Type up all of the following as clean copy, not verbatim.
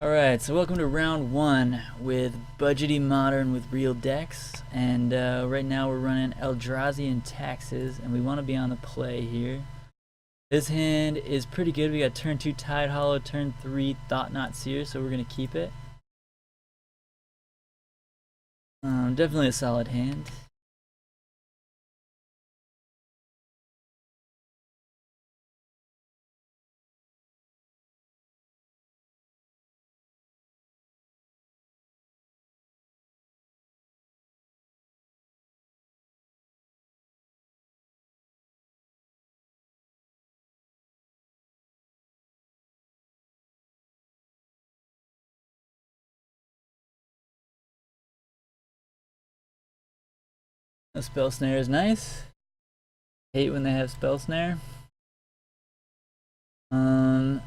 Alright, so welcome to round one with Budgety Modern with real decks, and right now we're running Eldrazi and Taxes, and we want to be on the play here. This hand is pretty good. We got turn 2 Tide Hollow, turn 3 Thought-Knot Seer, so we're going to keep it. Definitely a solid hand. A Spell Snare is nice. Hate when they have Spell Snare. Mana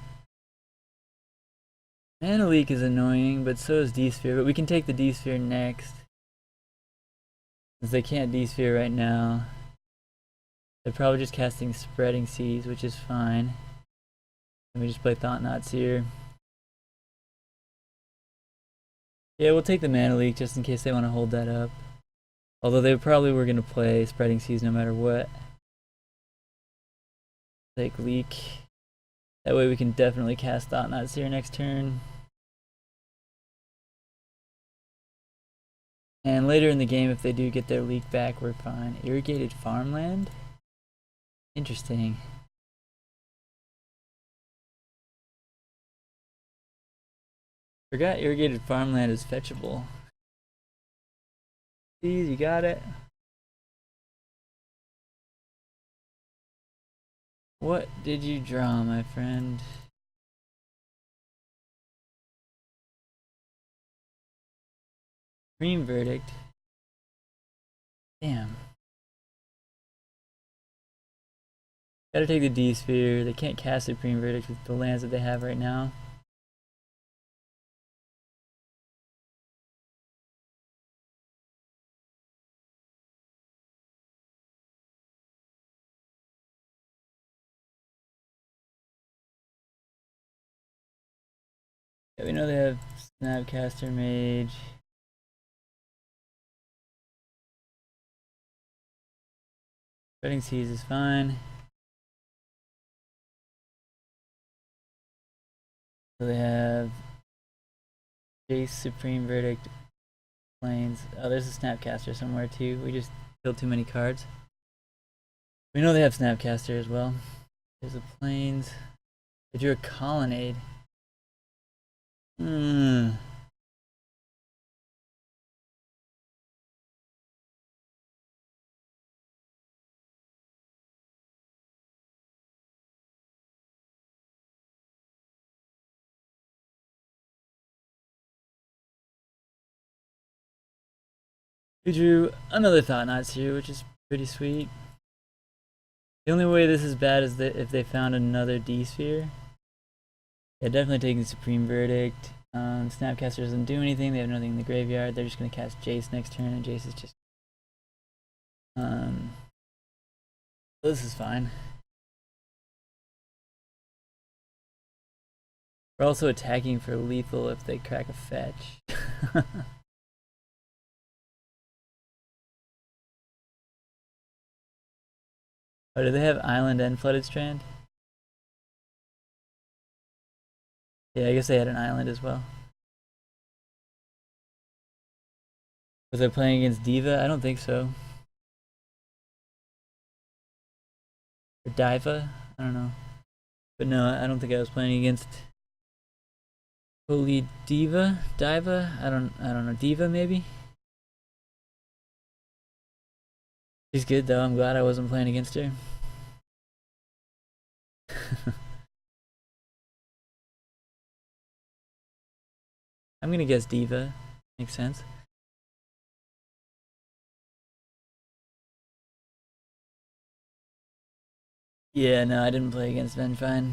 Leak is annoying, but so is D-Sphere, but we can take the D-Sphere next. Since they can't D-Sphere right now. They're probably just casting Spreading Seas, which is fine. Let me just play Thought-Knot Seer. Yeah, we'll take the Mana Leak just in case they want to hold that up. Although they probably were going to play Spreading Seas no matter what. Take Leak. That way we can definitely cast Thought-Knot Seer next turn. And later in the game, if they do get their Leak back, we're fine. Irrigated Farmland? Interesting. Forgot Irrigated Farmland is fetchable. Please, you got it. What did you draw, my friend? Supreme Verdict. Damn. Gotta take the D-Sphere. They can't cast Supreme Verdict with the lands that they have right now. Yeah, we know they have Snapcaster Mage. Spreading Seas is fine. So they have Jace, Supreme Verdict, Plains. Oh, there's a Snapcaster somewhere too. We just killed too many cards. We know they have Snapcaster as well. There's a Plains. They drew a Colonnade. We drew another Thought-Knot Seer, which is pretty sweet. The only way this is bad is that if they found another D-Sphere. Yeah, definitely taking Supreme Verdict. Snapcaster doesn't do anything. They have nothing in the graveyard. They're just going to cast Jace next turn, and Jace is just... this is fine. We're also attacking for lethal if they crack a fetch. Oh, do they have Island and Flooded Strand? Yeah, I guess they had an Island as well. Was I playing against Diva? I don't think so. Or Diva? I don't know. But no, I don't think I was playing against Holy Diva? Diva? I don't know. Diva maybe? She's good though. I'm glad I wasn't playing against her. I'm gonna guess Diva. Makes sense. Yeah, no, I didn't play against Venfine.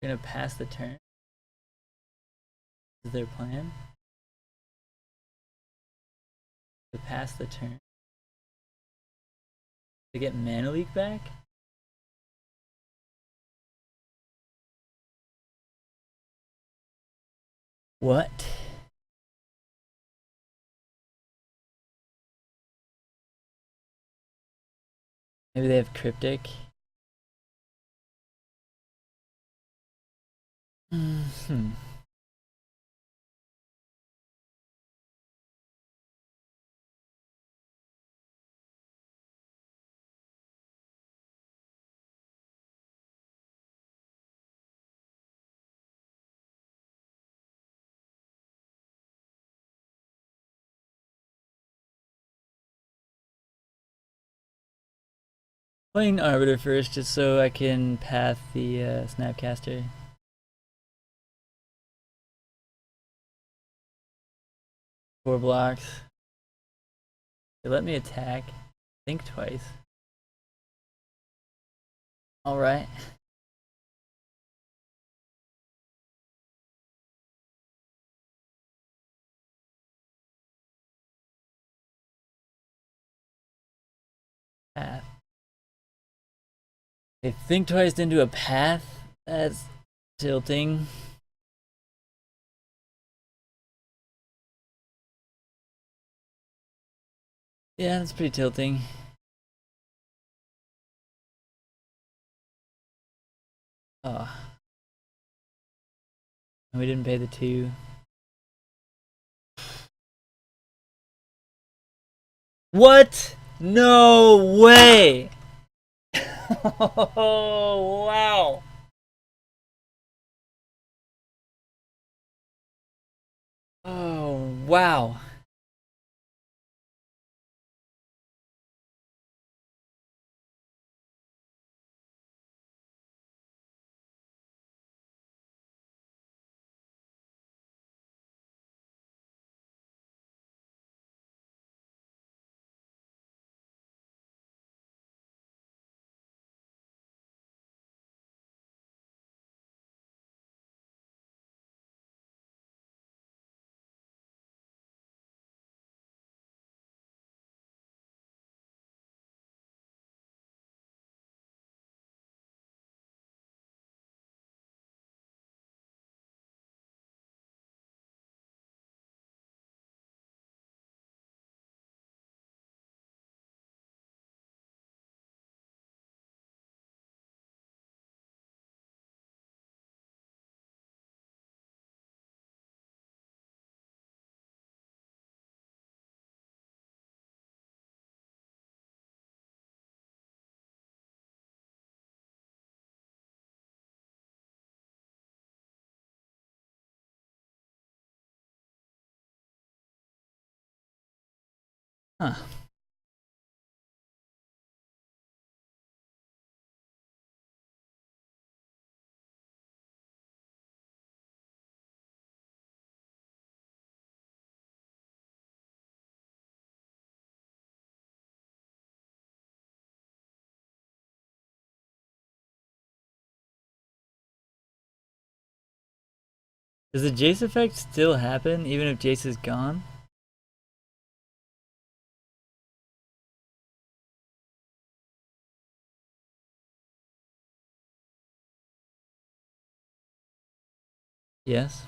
Gonna pass the turn. Is their plan? To pass the turn. To get Mana Leak back? What? Maybe they have Cryptic. Playing Arbiter first just so I can path the Snapcaster. Four blocks. They let me attack. Think twice. Alright. Path. They think twice into a path? That's tilting. Yeah, that's pretty tilting. Oh. And we didn't pay the 2. What? No way! Oh, wow. Oh, wow. Huh. Does the Jace effect still happen even if Jace is gone? Yes.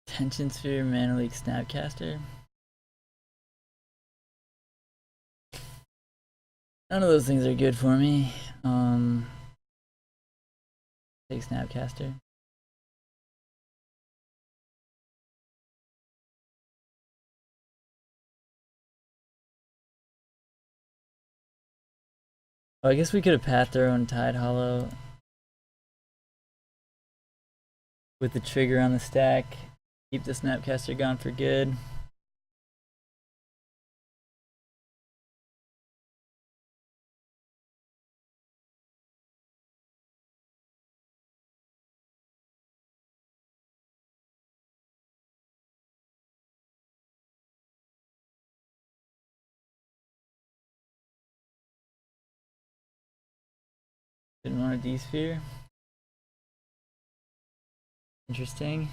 Tension Sphere, Mana Leak, Snapcaster. None of those things are good for me. Take Snapcaster. Oh, I guess we could have pathed our own Tide Hollow with the trigger on the stack. Keep the Snapcaster gone for good. Didn't want a D-Sphere. Interesting.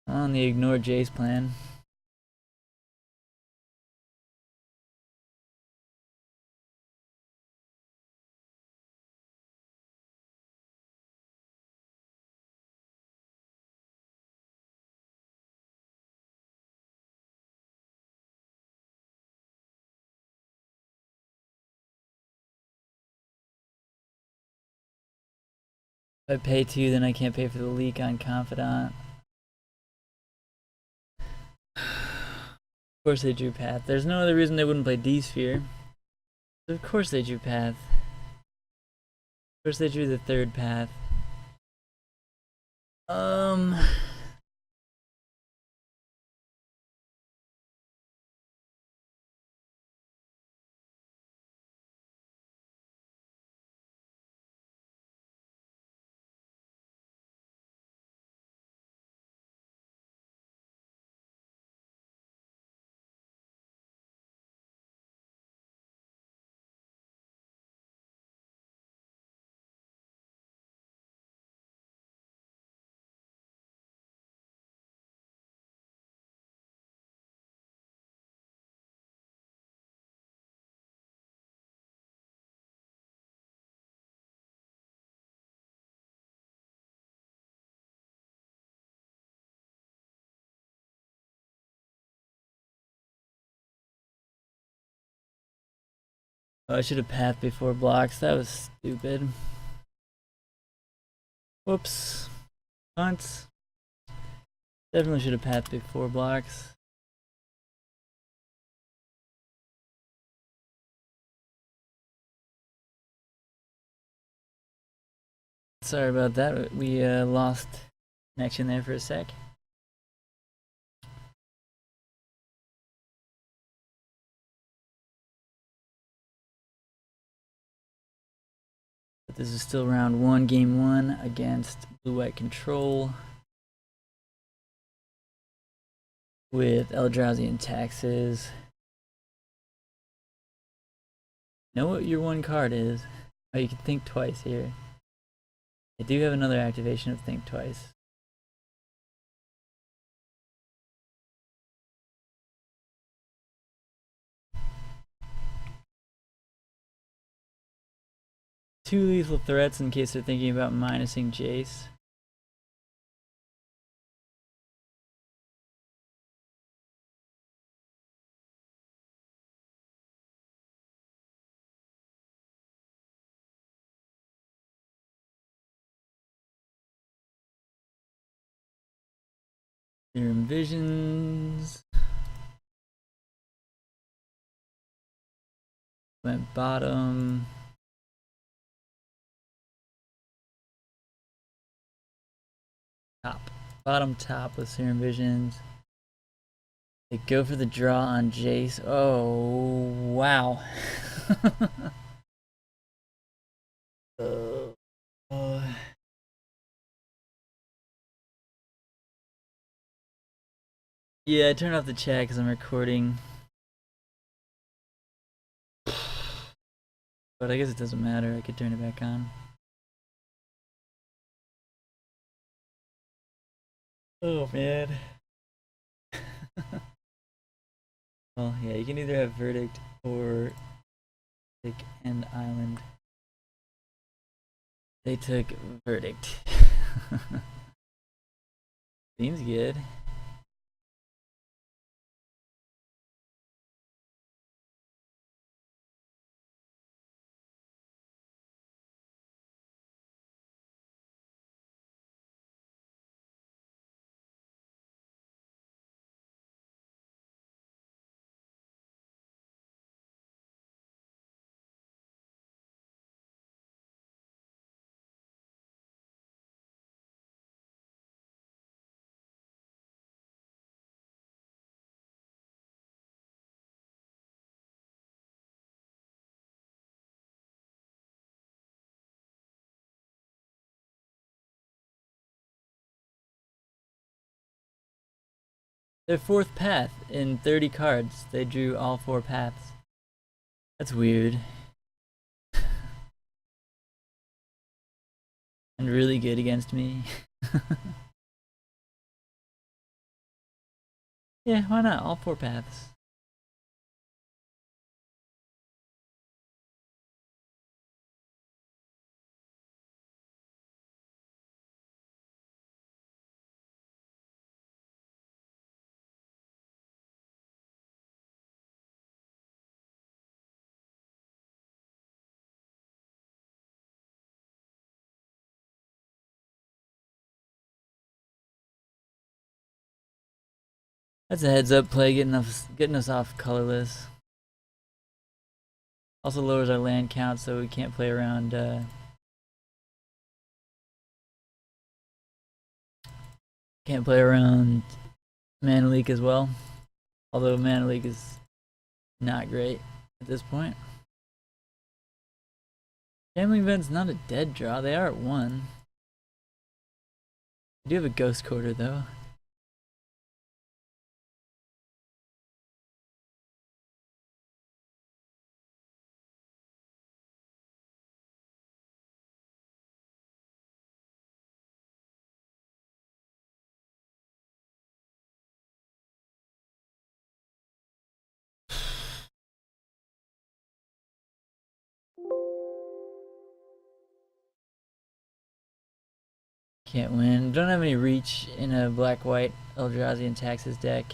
On the ignore Jace plan. If I pay 2, then I can't pay for the leak on Confidant. Of course they drew Path. There's no other reason they wouldn't play D-Sphere. Of course they drew Path. Of course they drew the third Path. Oh, I should have pathed before blocks. That was stupid. Whoops. Punt. Definitely should have pathed before blocks. Sorry about that. We lost connection there for a sec. But this is still round 1, game 1 against Blue-White Control with Eldrazi and Taxes. Know what your one card is. Oh, you can think twice here. I do have another activation of Think Twice. Two lethal threats in case they're thinking about minusing Jace. Serum Visions. Went bottom. Top. Bottom top with Serum Visions. They go for the draw on Jace. Oh, wow. Yeah, I turned off the chat because I'm recording. But I guess it doesn't matter. I could turn it back on. Oh, man. Well, yeah, you can either have Verdict or take End Island. They took Verdict. Seems good. Their fourth path in 30 cards. They drew all 4 paths. That's weird. And really good against me. Yeah, why not? All 4 paths. That's a heads up play, getting us off colorless. Also lowers our land count so we can't play around Mana Leak as well. Although Mana Leak is not great at this point. Gambling Vent's not a dead draw. They are at 1. I do have a Ghost Quarter though. Can't win. Don't have any reach in a black-white Eldrazi and Taxes deck.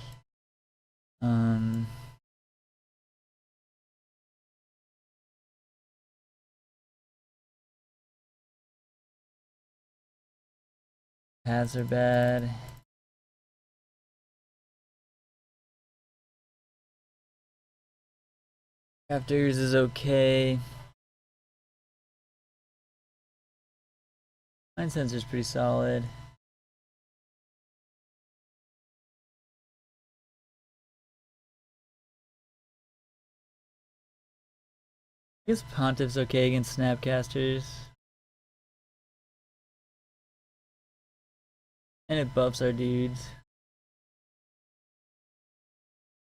Paths are bad. Crafters is okay. Mind Sensor's pretty solid. I guess Pontiff's okay against Snapcasters. And it buffs our dudes.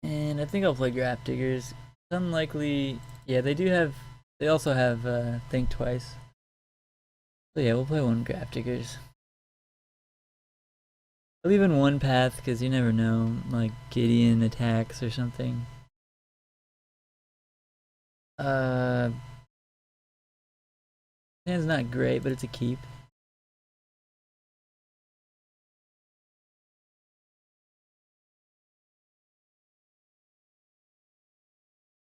And I think I'll play Graph Diggers. It's unlikely. Yeah, they also have Think Twice. So yeah, we'll play 1 Graph Diggers. I'll leave in 1 path because you never know, like Gideon attacks or something. Hand's not great, but it's a keep.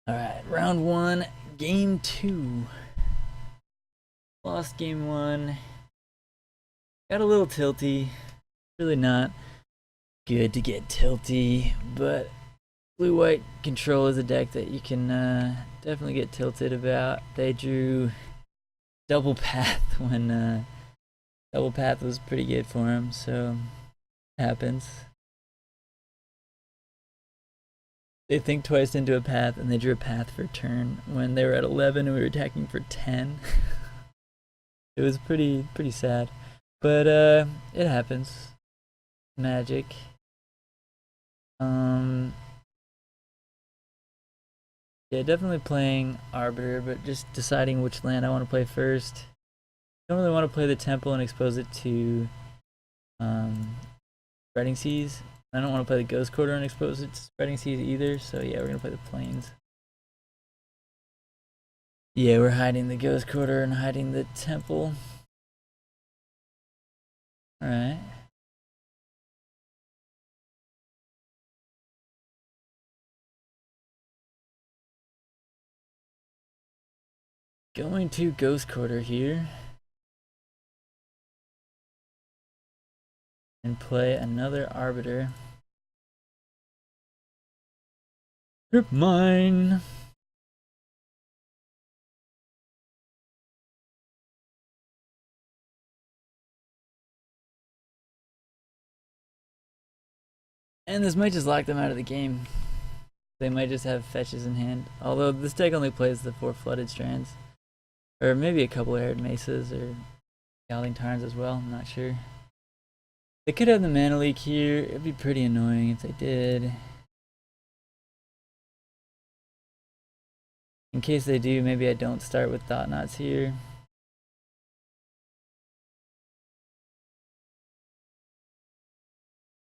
Alright, round 1, game 2. Lost game 1. Got a little tilty. Really not good to get tilty, but blue-white control is a deck that you can definitely get tilted about. They drew double path when double path was pretty good for him, so it happens. They Think Twice into a path and they drew a path for turn when they were at 11 and we were attacking for 10. It was pretty sad, but it happens. Magic. Yeah, definitely playing Arbiter, but just deciding which land I want to play first. Don't really want to play the Temple and expose it to Spreading Seas. I don't want to play the Ghost Quarter and expose it to Spreading Seas either, so yeah, we're gonna play the Plains. Yeah, we're hiding the Ghost Quarter and hiding the Temple. Alright. Going to Ghost Quarter here. And play another Arbiter. Rip mine! And this might just lock them out of the game. They might just have fetches in hand. Although this deck only plays the 4 Flooded Strands. Or maybe a couple Arid Mesas or Scalding Tarns as well, I'm not sure. They could have the Mana Leak here. It'd be pretty annoying if they did. In case they do, maybe I don't start with Thought Knots here.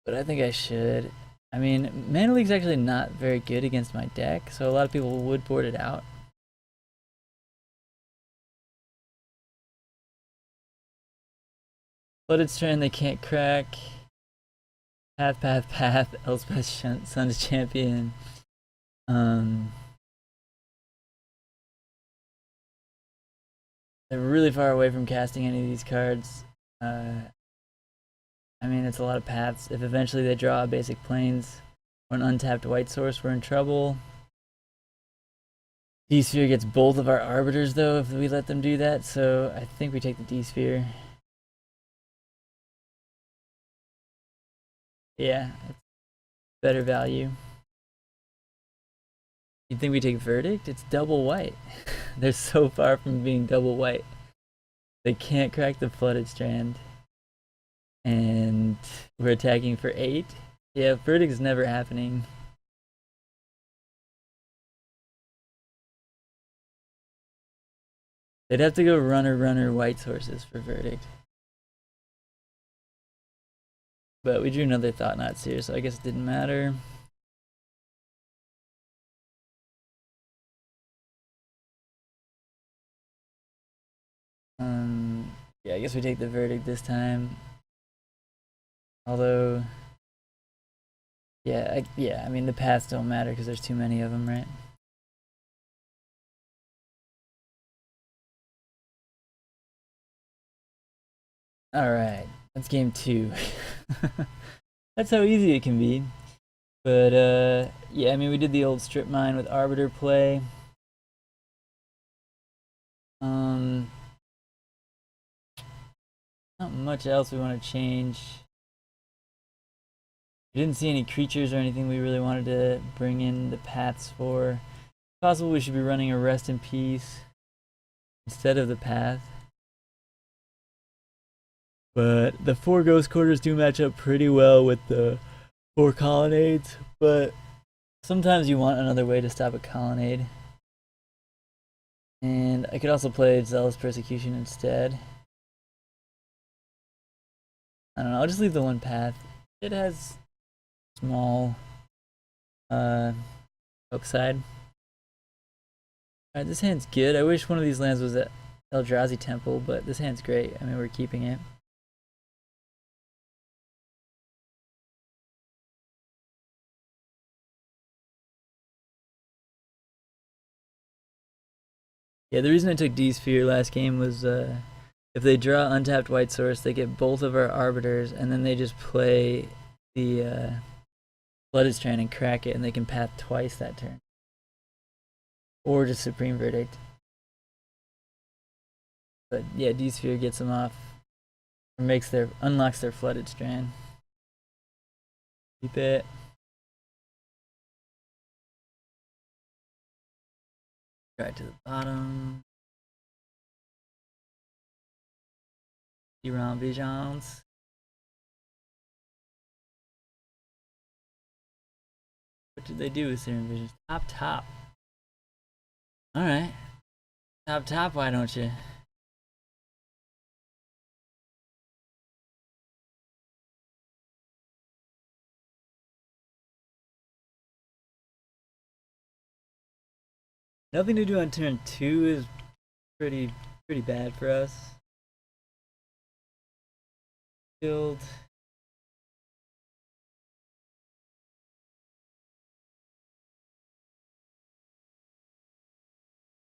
But I think I should. I mean, Mana Leak's actually not very good against my deck, so a lot of people would board it out. Flooded Strand they can't crack. Path, path, path. Elspeth Sun's Champion. They're really far away from casting any of these cards. I mean, it's a lot of paths. If eventually they draw a basic plains or an untapped white source, we're in trouble. D-Sphere gets both of our Arbiters, though, if we let them do that, so I think we take the D-Sphere. Yeah, it's better value. You'd think we take Verdict? It's double white. They're so far from being double white. They can't crack the Flooded Strand. And we're attacking for 8. Yeah, Verdict is never happening. They'd have to go runner white sources for Verdict. But we drew another Thought Knots here, so I guess it didn't matter. Yeah, I guess we take the Verdict this time. Although, yeah, I mean the paths don't matter because there's too many of them, right? Alright, that's game 2. That's how easy it can be. But, yeah, I mean, we did the old strip mine with Arbiter play. Not much else we want to change. We didn't see any creatures or anything we really wanted to bring in the paths for. It's possible we should be running a Rest in Peace instead of the path. But the 4 Ghost Quarters do match up pretty well with the 4 Colonnades, but sometimes you want another way to stop a Colonnade. And I could also play Zealous Persecution instead. I don't know, I'll just leave the 1 path. It has small upside. Alright, this hand's good. I wish one of these lands was at Eldrazi Temple, but this hand's great. I mean, we're keeping it. Yeah, the reason I took D-Sphere last game was if they draw untapped white source, they get both of our Arbiters, and then they just play the Flooded Strand and crack it, and they can path twice that turn. Or just Supreme Verdict. But yeah, D-Sphere gets them off. Or unlocks their Flooded Strand. Keep it. Right to the bottom. Serum Visions. What did they do with Serum Visions? Top. Alright. Top, why don't you? Nothing to do on turn 2 is pretty bad for us. Guild.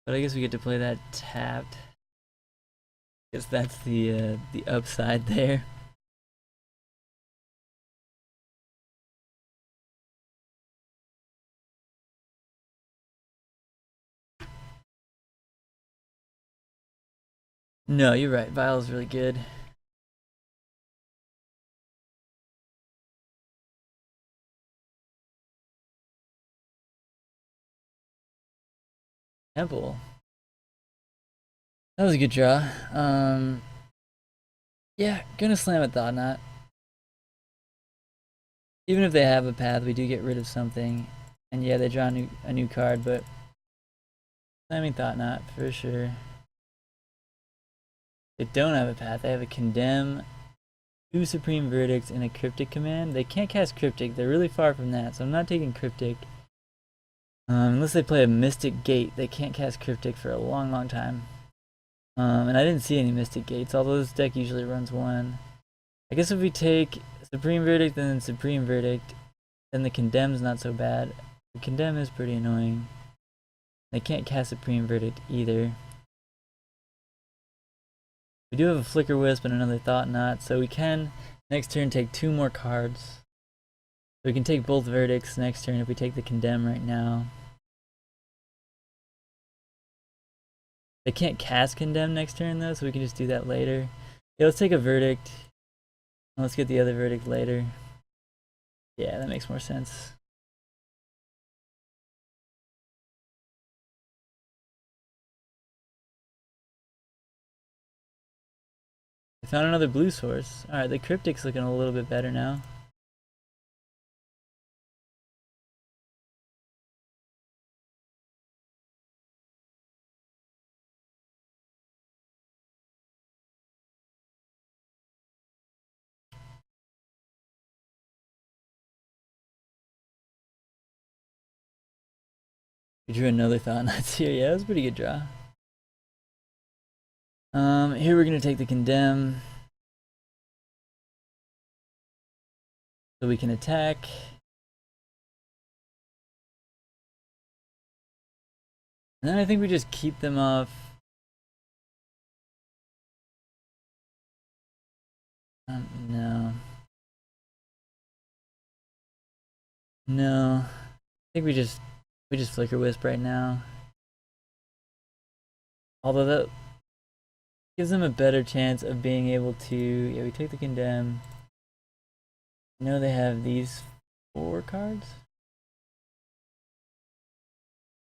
But I guess we get to play that tapped. Guess that's the upside there. No, you're right. Vile's really good. Temple. That was a good draw. Yeah, gonna slam a Thought Knot. Even if they have a path, we do get rid of something. And yeah, they draw a new card, but slamming Thought Knot for sure. They don't have a path. They have a Condemn, 2 Supreme Verdicts, and a Cryptic command. They can't cast Cryptic. They're really far from that, so I'm not taking Cryptic. Unless they play a Mystic Gate, they can't cast Cryptic for a long, long time. And I didn't see any Mystic Gates, although this deck usually runs one. I guess if we take Supreme Verdict and then Supreme Verdict, then the Condemn's not so bad. The Condemn is pretty annoying. They can't cast Supreme Verdict either. We do have a Flicker Wisp and another Thought Knot, so we can next turn take 2 more cards. We can take both Verdicts next turn if we take the Condemn right now. They can't cast Condemn next turn though, so we can just do that later. Yeah, let's take a Verdict. Let's get the other Verdict later. Yeah, that makes more sense. I found another blue source. Alright, the Cryptic's looking a little bit better now. We drew another Thought Knots here. Yeah, that was a pretty good draw. Here we're gonna take the Condemn. So we can attack. And then I think we just keep them off. No. No. I think we just Flicker Wisp right now. Although that gives them a better chance of being able to... Yeah, we take the Condemn. I know they have these 4 cards?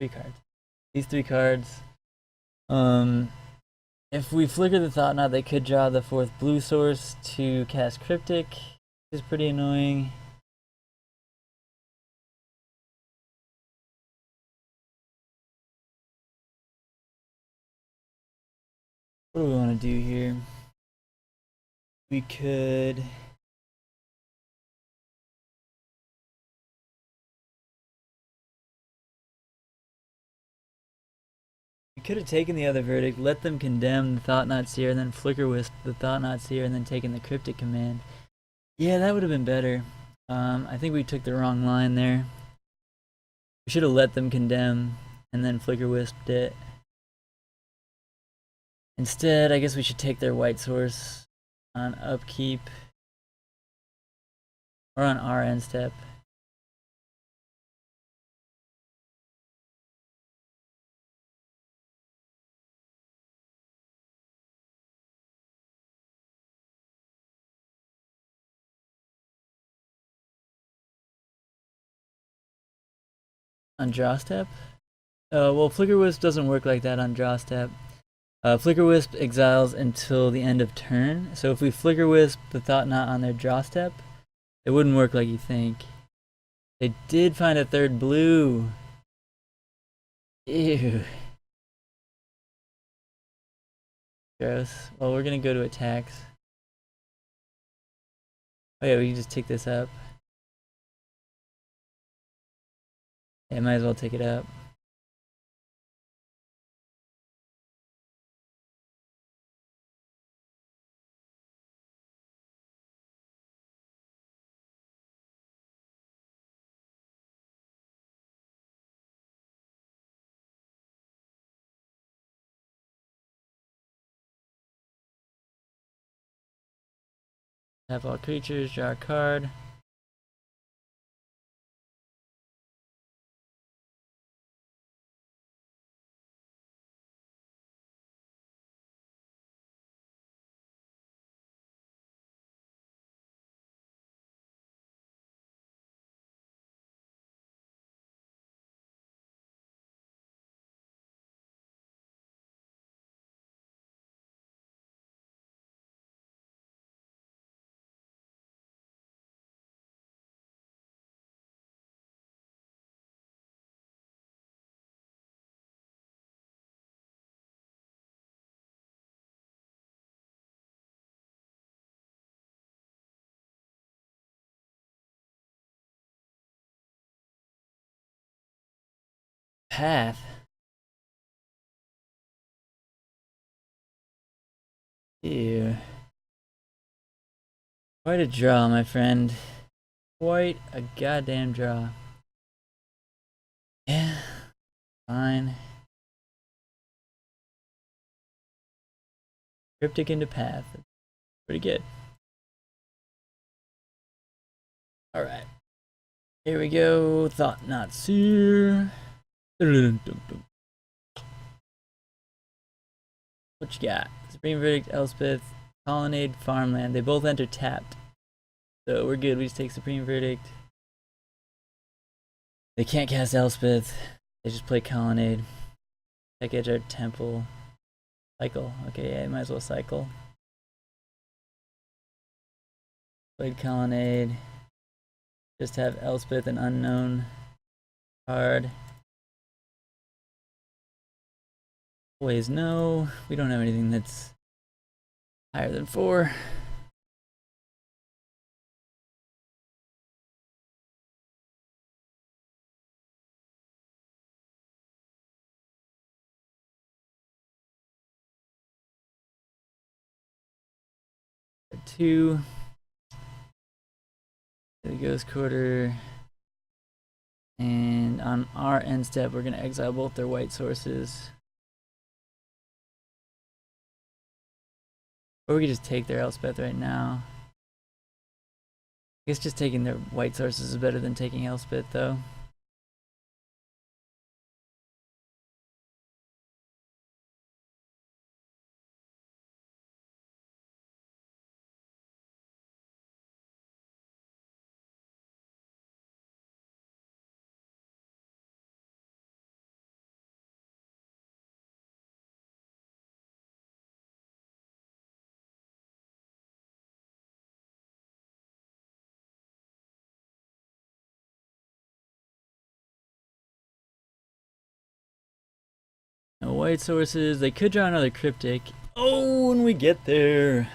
3 cards. These 3 cards. If we flicker the Thought Knot, they could draw the 4th blue source to cast Cryptic, which is pretty annoying. What do we want to do here? We could... We could have taken the other Verdict, let them condemn the Thought Knot Seer, and then Flicker Wisp the Thought Knot Seer, and then taken the Cryptic command. Yeah, that would have been better. I think we took the wrong line there. We should have let them condemn, and then Flicker Wisped it. Instead, I guess we should take their white source on upkeep. Or on our end step. On draw step? Well, Flicker Wisp doesn't work like that on draw step. Flicker Wisp exiles until the end of turn. So if we Flicker Wisp the Thought Knot on their draw step, it wouldn't work like you think. They did find a 3rd blue. Ew. Gross. Well, we're gonna go to attacks. Oh yeah, we can just take this up. Yeah, might as well take it up. Tap all creatures, draw a card. Path. Ew. Quite a draw, my friend. Quite a goddamn draw. Yeah. Fine. Cryptic into path. Pretty good. Alright. Here we go. Thought not seer. What you got? Supreme Verdict, Elspeth, Colonnade, Farmland. They both enter tapped. So we're good. We just take Supreme Verdict. They can't cast Elspeth. They just play Colonnade. Tech Edge our Temple. Cycle. Okay, yeah, might as well cycle. Played Colonnade. Just have Elspeth, an unknown card. Always no. We don't have anything that's higher than 4. Two. There goes quarter. And on our end step, we're gonna exile both their white sources. Or we could just take their Elspeth right now. I guess just taking their white sources is better than taking Elspeth, though. No white sources. They could draw another cryptic. Oh, when we get there.